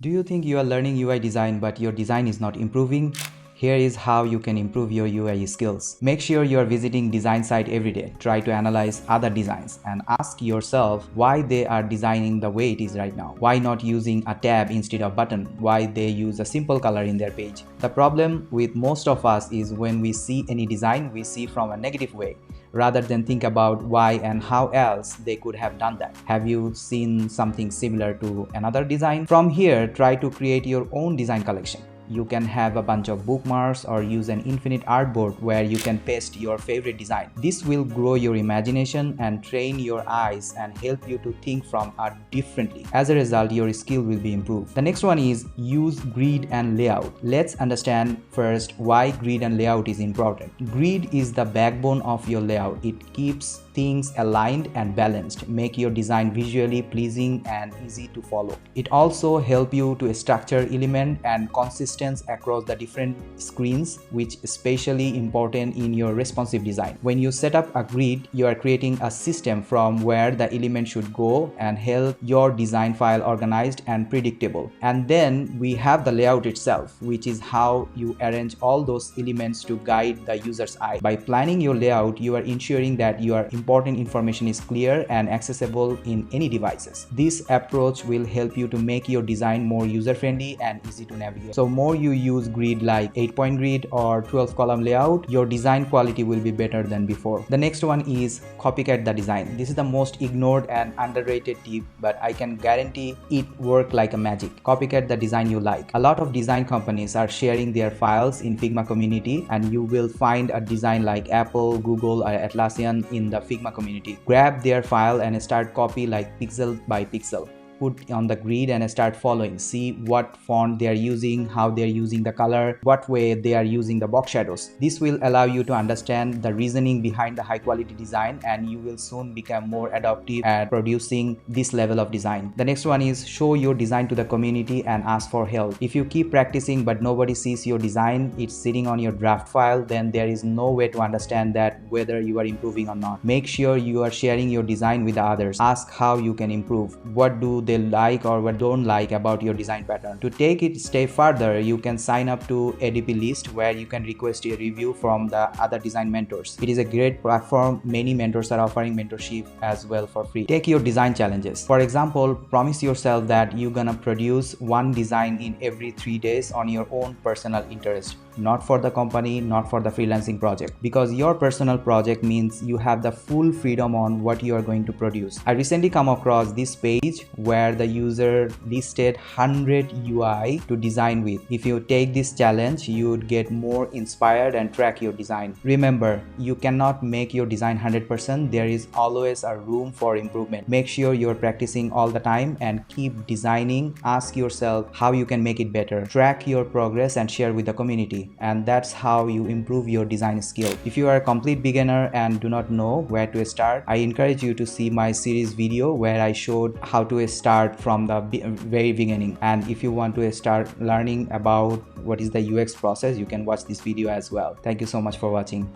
Do you think you are learning UI design but your design is not improving? Here is how you can improve your UI skills. Make sure you are visiting design site every day. Try to analyze other designs and ask yourself why they are designing the way it is right now. Why not using a tab instead of button? Why they use a simple color in their page? The problem with most of us is when we see any design, we see from a negative way, rather than think about why and how else they could have done that. Have you seen something similar to another design? From here, try to create your own design collection. You can have a bunch of bookmarks or use an infinite artboard where you can paste your favorite design. This will grow your imagination and train your eyes and help you to think from art differently. As a result, your skill will be improved. The next one is use grid and layout. Let's understand first why grid and layout is important. Grid is the backbone of your layout. It keeps things aligned and balanced, make your design visually pleasing and easy to follow. It also helps you to structure element and consistency across the different screens, which is especially important in your responsive design. When you set up a grid, you are creating a system from where the element should go and help your design file organized and predictable. And then we have the layout itself, which is how you arrange all those elements to guide the user's eye. By planning your layout, you are ensuring that your important information is clear and accessible in any devices. This approach will help you to make your design more user-friendly and easy to navigate. So more you use grid like 8-point grid or 12-column layout, your design quality will be better than before. The next one is copycat the design. This is the most ignored and underrated tip, but I can guarantee it works like a magic. Copycat the design you like. A lot of design companies are sharing their files in Figma community, and you will find a design like Apple, Google, or Atlassian in the Figma community. Grab their file and start copy like pixel by pixel. Put on the grid and start following. See what font they are using, how they are using the color, what way they are using the box shadows. This will allow you to understand the reasoning behind the high quality design, and you will soon become more adaptive at producing this level of design. The next one is show your design to the community and ask for help. If you keep practicing but nobody sees your design, it's sitting on your draft file, then there is no way to understand that whether you are improving or not. Make sure you are sharing your design with the others. Ask how you can improve. What do they like or what don't like about your design pattern. To take it a step further, you can sign up to ADP list where you can request a review from the other design mentors. It is a great platform. Many mentors are offering mentorship as well for free. Take your design challenges. For example, promise yourself that you're gonna produce one design in every 3 days on your own personal interest, not for the company, not for the freelancing project, because your personal project means you have the full freedom on what you are going to produce. I recently come across this page where the user listed 100 UI to design with. If you take this challenge, you would get more inspired and track your design. Remember, you cannot make your design 100%. There is always a room for improvement. Make sure you're practicing all the time and keep designing. Ask yourself how you can make it better. Track your progress and share with the community. And that's how you improve your design skill. If you are a complete beginner and do not know where to start, I encourage you to see my series video where I showed how to start from the very beginning. And if you want to start learning about what is the UX process, you can watch this video as well. Thank you so much for watching.